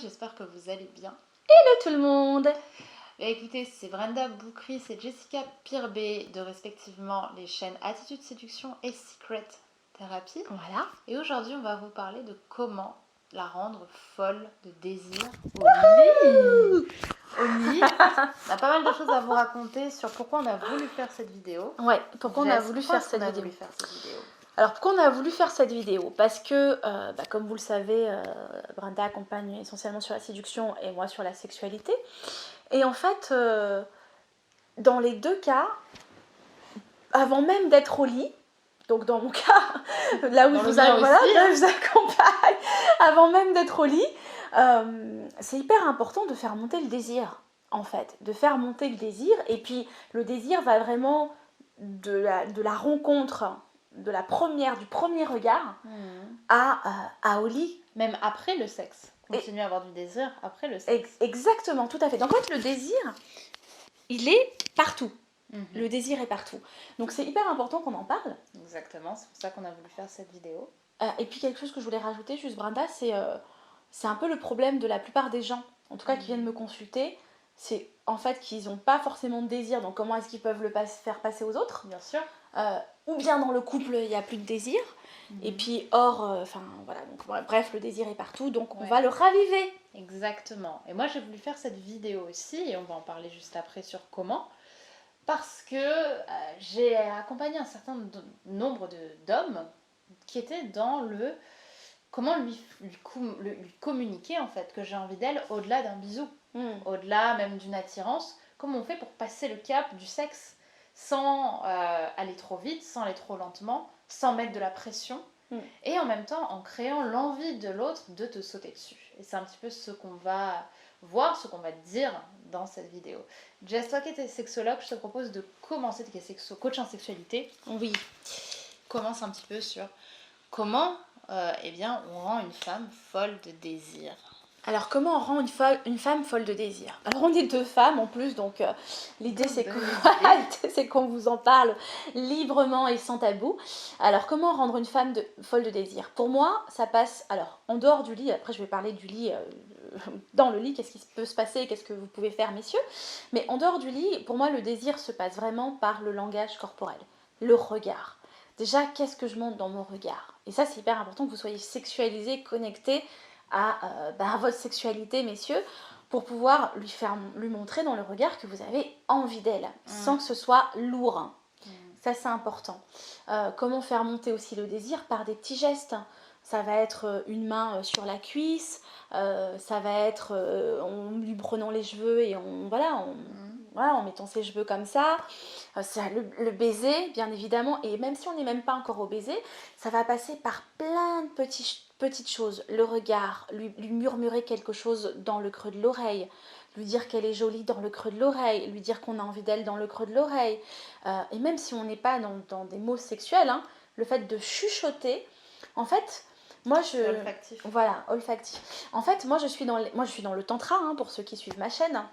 j'espère que vous allez bien. Hello tout le monde. Écoutez, c'est Brenda Boukris et Jessica Pirbé de respectivement les chaînes Attitude Séduction et Secret Therapy. Voilà. Et aujourd'hui, on va vous parler de comment la rendre folle de désir au lit. On a pas mal de choses à vous raconter sur pourquoi on a voulu faire cette vidéo. Ouais, pourquoi on a voulu faire cette vidéo. Alors pourquoi on a voulu faire cette vidéo? Parce que, comme vous le savez, Brenda accompagne essentiellement sur la séduction et moi sur la sexualité. Et en fait, dans les deux cas, avant même d'être au lit, donc dans mon cas, là où je vous accompagne, avant même d'être au lit, c'est hyper important de faire monter le désir, en fait. De faire monter le désir, et puis le désir va vraiment de la rencontre, du premier regard à au lit. Même après le sexe. Continuer à avoir du désir après le sexe. Exactement, tout à fait. Donc en fait, le désir, il est partout. Le désir est partout. Donc c'est hyper important qu'on en parle. Exactement, c'est pour ça qu'on a voulu faire cette vidéo. Et puis quelque chose que je voulais rajouter, juste Brenda, c'est un peu le problème de la plupart des gens, en tout cas qui viennent me consulter, c'est en fait qu'ils n'ont pas forcément de désir, donc comment est-ce qu'ils peuvent le faire passer aux autres? Bien sûr. Ou bien dans le couple, il n'y a plus de désir, et puis hors, voilà, donc bref, le désir est partout, donc on va le raviver. Exactement. Et moi, j'ai voulu faire cette vidéo aussi, et on va en parler juste après sur comment. Parce que j'ai accompagné un certain nombre d'hommes qui étaient dans le comment lui communiquer en fait que j'ai envie d'elle au-delà d'un bisou, au-delà même d'une attirance. Comment on fait pour passer le cap du sexe sans aller trop vite, sans aller trop lentement, sans mettre de la pression et en même temps en créant l'envie de l'autre de te sauter dessus. Et c'est un petit peu ce qu'on va voir, ce qu'on va dire dans cette vidéo. Jess, toi qui es sexologue, je te propose de commencer, tu es coach en sexualité. Oui. Commence un petit peu sur comment on rend une femme folle de désir. Alors comment on rend une femme folle de désir? Alors on est deux femmes en plus, donc l'idée c'est qu'on vous en parle librement et sans tabou. Alors comment rendre une femme folle de désir? Pour moi, ça passe, alors en dehors du lit, après je vais parler du lit, dans le lit, qu'est-ce qui peut se passer, qu'est-ce que vous pouvez faire messieurs, mais en dehors du lit, pour moi le désir se passe vraiment par le langage corporel, le regard. Déjà, qu'est-ce que je montre dans mon regard? Et ça c'est hyper important que vous soyez sexualisés, connectés à votre sexualité, messieurs, pour pouvoir lui montrer dans le regard que vous avez envie d'elle, sans que ce soit lourd. Ça, c'est important. Comment faire monter aussi le désir? Par des petits gestes. Ça va être une main sur la cuisse, ça va être en lui prenant les cheveux et en mettant ses cheveux comme ça. Le baiser, bien évidemment, et même si on n'est même pas encore au baiser, ça va passer par plein de petites choses. Le regard, lui murmurer quelque chose dans le creux de l'oreille, lui dire qu'elle est jolie dans le creux de l'oreille, lui dire qu'on a envie d'elle dans le creux de l'oreille. Et même si on n'est pas dans des mots sexuels, le fait de chuchoter, en fait, moi je... Olfactif. Voilà, olfactif. En fait, moi je suis dans le tantra, pour ceux qui suivent ma chaîne.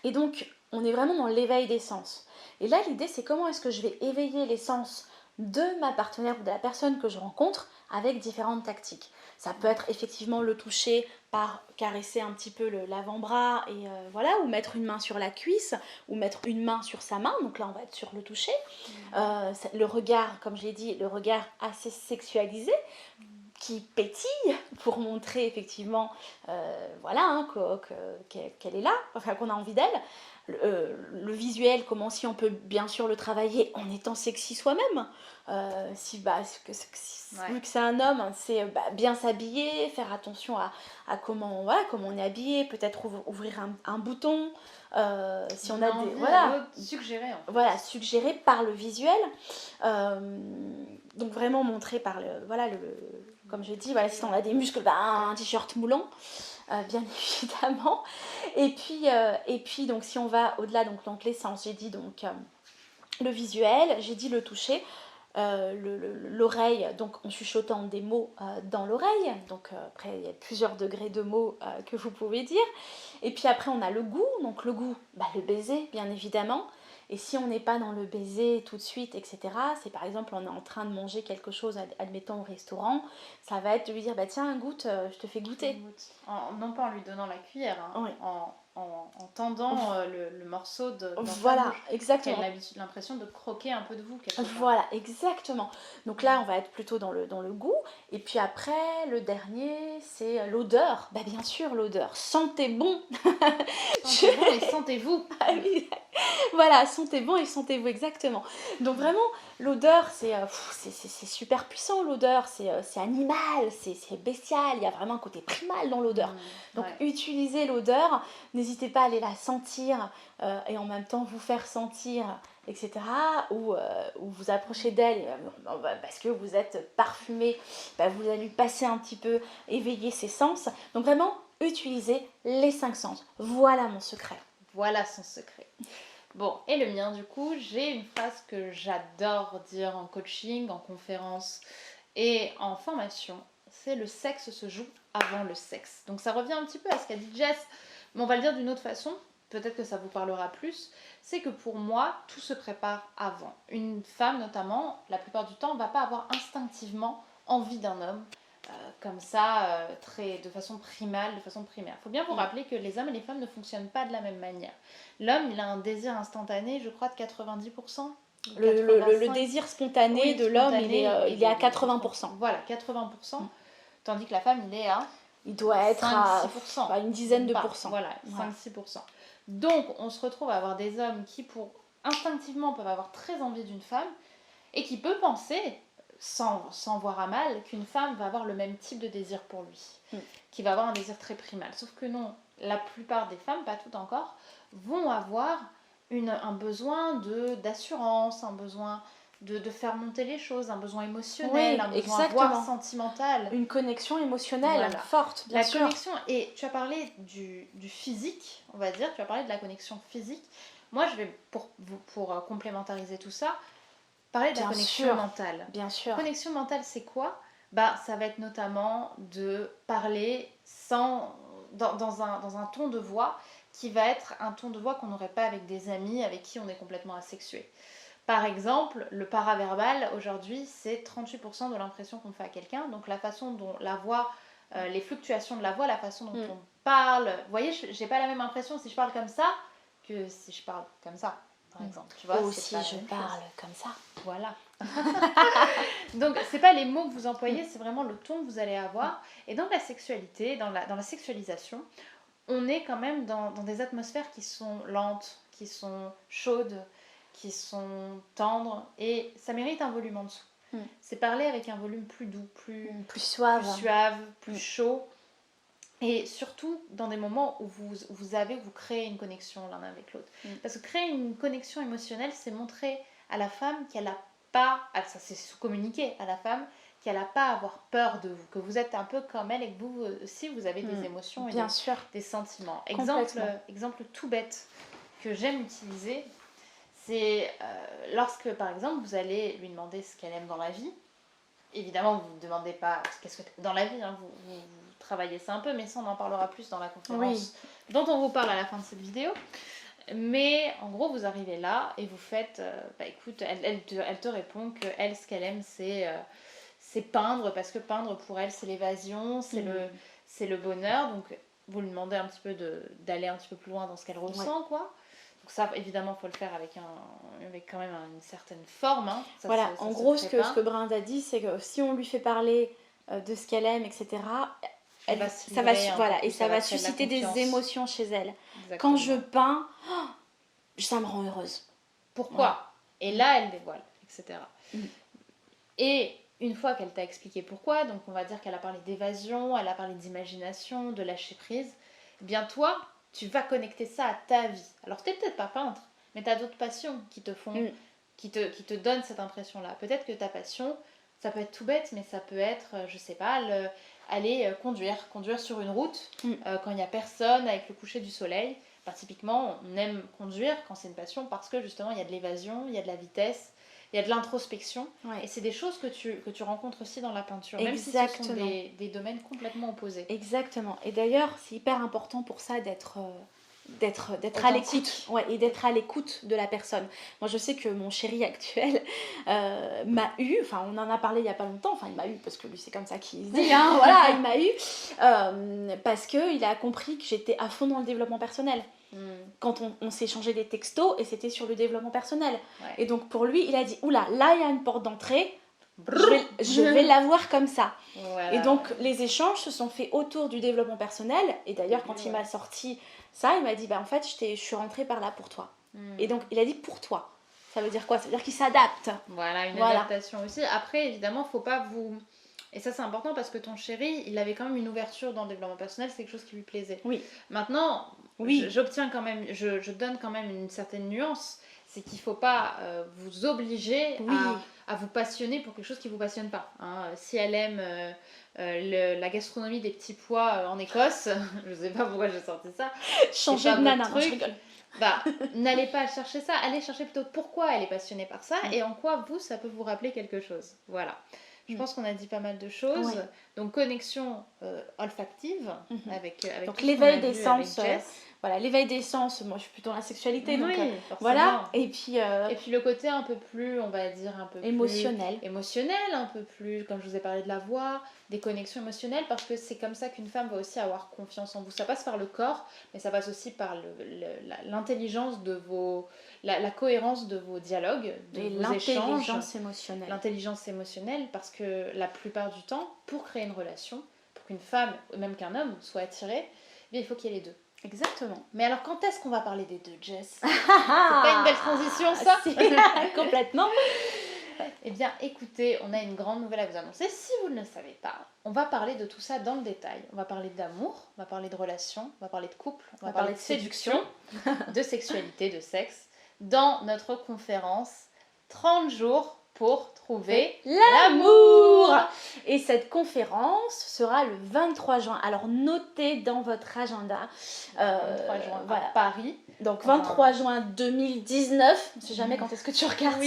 Et donc, on est vraiment dans l'éveil des sens. Et là, l'idée, c'est comment est-ce que je vais éveiller les sens de ma partenaire ou de la personne que je rencontre avec différentes tactiques. Ça peut être effectivement le toucher par caresser un petit peu l'avant-bras et ou mettre une main sur la cuisse ou mettre une main sur sa main, donc là on va être sur le toucher. Le regard, comme j'ai dit, le regard assez sexualisé qui pétille pour montrer effectivement qu'elle est là, enfin qu'on a envie d'elle. Le visuel, comment si on peut bien sûr le travailler en étant sexy soi-même. Vu que c'est un homme, c'est bien s'habiller, faire attention à comment on est habillé, peut-être ouvrir un bouton. Si on a suggérer. En fait. Voilà, suggérer par le visuel. Donc vraiment montrer par comme je dis, si on a des muscles, un t-shirt moulant. Bien évidemment. Et puis donc si on va au-delà, donc l'essence, j'ai dit donc le visuel, j'ai dit le toucher, l'oreille, donc en chuchotant des mots dans l'oreille. Donc après il y a plusieurs degrés de mots que vous pouvez dire. Et puis après on a le goût, donc le goût, le baiser bien évidemment. Et si on n'est pas dans le baiser tout de suite, etc., c'est par exemple, on est en train de manger quelque chose, admettons au restaurant, ça va être de lui dire, bah tiens, goûte, je te fais goûter. Non pas en lui donnant la cuillère, hein, Oui. en tendant le morceau dans sa Voilà, bouche. exactement. Qu'elle ait l'impression de croquer un peu de vous quelque part. Voilà, exactement. Donc là, on va être plutôt dans le goût. Et puis après, le dernier, c'est l'odeur. Bah bien sûr, l'odeur. Sentez bon. Sentez bon et sentez-vous. Ah oui. Voilà, sentez bon et sentez-vous, exactement. Donc vraiment, l'odeur, c'est super puissant, l'odeur. C'est animal, c'est bestial. Il y a vraiment un côté primal dans l'odeur. Donc Ouais. utilisez l'odeur. N'hésitez pas à aller la sentir et en même temps vous faire sentir, etc. Ou vous approchez d'elle parce que vous êtes parfumé, bah, vous allez lui passer un petit peu, éveiller ses sens. Donc vraiment, utilisez les 5 sens. Voilà mon secret. Voilà son secret. Bon, et le mien du coup, j'ai une phrase que j'adore dire en coaching, en conférence et en formation. C'est le sexe se joue avant le sexe. Donc ça revient un petit peu à ce qu'a dit Jess, mais on va le dire d'une autre façon. Peut-être que ça vous parlera plus. C'est que pour moi, tout se prépare avant. Une femme notamment, la plupart du temps, ne va pas avoir instinctivement envie d'un homme. Comme ça, de façon primale, de façon primaire. Il faut bien vous rappeler que les hommes et les femmes ne fonctionnent pas de la même manière. L'homme, il a un désir instantané, je crois, de 90%. Le désir spontané de l'homme, il est à 80%. Voilà, 80%. Tandis que la femme, il doit être 5-6%. à une dizaine de pourcents. Voilà, 5-6%. Donc, on se retrouve à avoir des hommes qui, instinctivement, peuvent avoir très envie d'une femme et qui peut penser, sans voir à mal, qu'une femme va avoir le même type de désir pour lui, qui va avoir un désir très primal. Sauf que non, la plupart des femmes, pas toutes encore, vont avoir un besoin d'assurance, un besoin de faire monter les choses, un besoin émotionnel, un besoin voire sentimental. Une connexion émotionnelle forte, bien sûr. La connexion, et tu as parlé du physique, on va dire, tu as parlé de la connexion physique. Moi, je vais, pour complémentariser tout ça, parler de la connexion mentale. Bien sûr. Connexion mentale, c'est quoi ? Ça va être notamment de parler dans un ton de voix qui va être un ton de voix qu'on n'aurait pas avec des amis avec qui on est complètement asexué. Par exemple, le paraverbal, aujourd'hui, c'est 38% de l'impression qu'on fait à quelqu'un. Donc la façon dont la voix, les fluctuations de la voix, la façon dont on parle. Vous voyez, j'ai pas la même impression si je parle comme ça que si je parle comme ça. Par exemple, tu vois, ou si je parle comme ça. Voilà. Donc, c'est pas les mots que vous employez, c'est vraiment le ton que vous allez avoir. Et dans la sexualité, dans la sexualisation, on est quand même dans des atmosphères qui sont lentes, qui sont chaudes, qui sont tendres, et ça mérite un volume en dessous. C'est parler avec un volume plus doux, plus suave, plus chaud. Et surtout dans des moments où vous créez une connexion l'un avec l'autre. Parce que créer une connexion émotionnelle, c'est montrer à la femme qu'elle n'a pas, ça c'est communiquer à la femme, qu'elle n'a pas à avoir peur de vous, que vous êtes un peu comme elle et que vous aussi vous avez des émotions et des sentiments. Exemple tout bête que j'aime utiliser, c'est lorsque par exemple vous allez lui demander ce qu'elle aime dans la vie. Évidemment, vous ne demandez pas qu'est-ce que dans la vie, hein, vous travaillez ça un peu, mais ça on en parlera plus dans la conférence dont on vous parle à la fin de cette vidéo. Mais en gros, vous arrivez là et vous faites, écoute, elle te répond que elle, ce qu'elle aime, c'est peindre, parce que peindre pour elle, c'est l'évasion, c'est le bonheur. Donc vous lui demandez un petit peu d'aller un petit peu plus loin dans ce qu'elle ressent, quoi. Donc ça, évidemment, il faut le faire avec quand même une certaine forme. Hein. Voilà, en gros, ce que Brenda dit, c'est que si on lui fait parler de ce qu'elle aime, etc., ça va susciter des émotions chez elle. Exactement. Quand je peins, ça me rend heureuse. Pourquoi ? Et là, elle dévoile, etc. Et une fois qu'elle t'a expliqué pourquoi, donc on va dire qu'elle a parlé d'évasion, elle a parlé d'imagination, de lâcher prise, eh bien toi, tu vas connecter ça à ta vie. Alors t'es peut-être pas peintre, mais t'as d'autres passions qui te font, qui te donnent cette impression-là. Peut-être que ta passion, ça peut être tout bête, mais ça peut être, je sais pas, aller conduire sur une route quand il n'y a personne, avec le coucher du soleil. Typiquement, on aime conduire quand c'est une passion parce que justement, il y a de l'évasion, il y a de la vitesse, il y a de l'introspection. Et c'est des choses que tu rencontres aussi dans la peinture, même si ce sont des domaines complètement opposés. Exactement. Et d'ailleurs, c'est hyper important pour ça d'être d'être à Authentique. l'écoute, ouais, et d'être à l'écoute de la personne. Moi, je sais que mon chéri actuel m'a eu, enfin, on en a parlé il y a pas longtemps, enfin, il m'a eu parce que lui, c'est comme ça qu'il se dit, hein, voilà, il m'a eu parce qu'il a compris que j'étais à fond dans le développement personnel. Quand on s'est échangé des textos et c'était sur le développement personnel. Ouais. Et donc pour lui, il a dit oula, là il y a une porte d'entrée, je vais la voir comme ça. Voilà. Et donc les échanges se sont faits autour du développement personnel. Et d'ailleurs, quand il m'a sorti ça, il m'a dit bah en fait, je suis rentrée par là pour toi. Et donc il a dit pour toi. Ça veut dire quoi? Ça veut dire qu'il s'adapte. Voilà, une adaptation aussi. Après, évidemment, faut pas vous... Et ça, c'est important parce que ton chéri, il avait quand même une ouverture dans le développement personnel, c'est quelque chose qui lui plaisait. Oui. Maintenant, Oui. j'obtiens quand même, je donne quand même une certaine nuance, c'est qu'il faut pas vous obliger à vous passionner pour quelque chose qui vous passionne pas. Hein. Si elle aime la gastronomie des petits pois en Écosse, je sais pas pourquoi j'ai sorti ça. Changer de nana, je rigole. Bah, n'allez pas chercher ça, allez chercher plutôt pourquoi elle est passionnée par ça et en quoi vous, ça peut vous rappeler quelque chose. Voilà. Je pense qu'on a dit pas mal de choses. Oui. Donc, connexion olfactive avec donc, l'éveil des sens. Voilà, l'éveil des sens, moi je suis plutôt dans la sexualité. Oui, donc, voilà. Et puis le côté un peu plus, on va dire, un peu émotionnel. Plus émotionnel, un peu plus, comme je vous ai parlé de la voix, des connexions émotionnelles, parce que c'est comme ça qu'une femme va aussi avoir confiance en vous. Ça passe par le corps, mais ça passe aussi par l'intelligence de vos... La cohérence de vos dialogues, de vos échanges. L'intelligence émotionnelle. L'intelligence émotionnelle, parce que la plupart du temps, pour créer une relation, pour qu'une femme, ou même qu'un homme, soit attiré, il faut qu'il y ait les deux. Exactement. Mais alors, quand est-ce qu'on va parler des deux, Jess? C'est pas une belle transition, ça? Complètement. Eh bien, écoutez, on a une grande nouvelle à vous annoncer. Si vous ne le savez pas, on va parler de tout ça dans le détail. On va parler d'amour, on va parler de relations, on va parler de couple, on va parler de séduction, de sexualité, de sexe, dans notre conférence 30 jours pour trouver l'amour. Et cette conférence sera le 23 juin. Alors notez dans votre agenda. 23 juin à Paris. Donc 23 juin 2019. Je ne sais jamais quand est-ce que tu regardes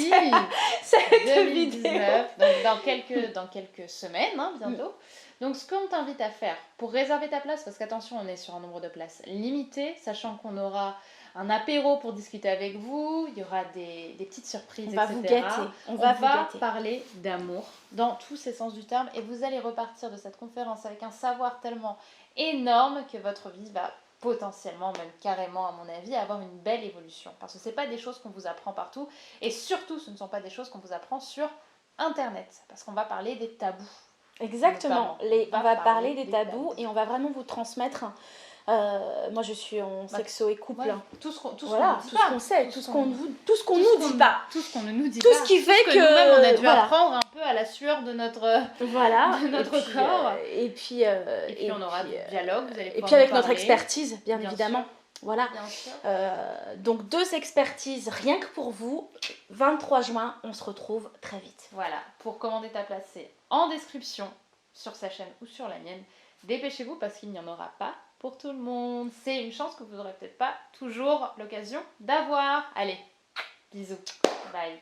cette 2019, vidéo. Donc dans quelques semaines, hein, bientôt. Donc ce qu'on t'invite à faire pour réserver ta place, parce qu'attention, on est sur un nombre de places limité, sachant qu'on aura un apéro pour discuter avec vous, il y aura des petites surprises, etc. Vous gâter. On va parler d'amour dans tous ses sens du terme et vous allez repartir de cette conférence avec un savoir tellement énorme que votre vie va potentiellement, même carrément à mon avis, avoir une belle évolution. Parce que ce n'est pas des choses qu'on vous apprend partout et surtout ce ne sont pas des choses qu'on vous apprend sur Internet parce qu'on va parler des tabous. Exactement, on va parler des tabous et on va vraiment vous transmettre... moi je suis en sexo et couple. Ouais. Tout ce qu'on sait, tout ce qu'on ne nous dit pas. Tout ce qu'on ne nous dit pas. Tout ce qui fait que nous-mêmes on a dû apprendre un peu à la sueur de notre, de notre corps. Et puis on aura du dialogue. Vous allez et puis avec notre expertise, bien évidemment. Sûr. Voilà. Donc 2 expertises rien que pour vous. 23 juin, on se retrouve très vite. Voilà. Pour commander ta place, c'est en description sur sa chaîne ou sur la mienne. Dépêchez-vous parce qu'il n'y en aura pas pour tout le monde. C'est une chance que vous n'aurez peut-être pas toujours l'occasion d'avoir. Allez, bisous. Bye.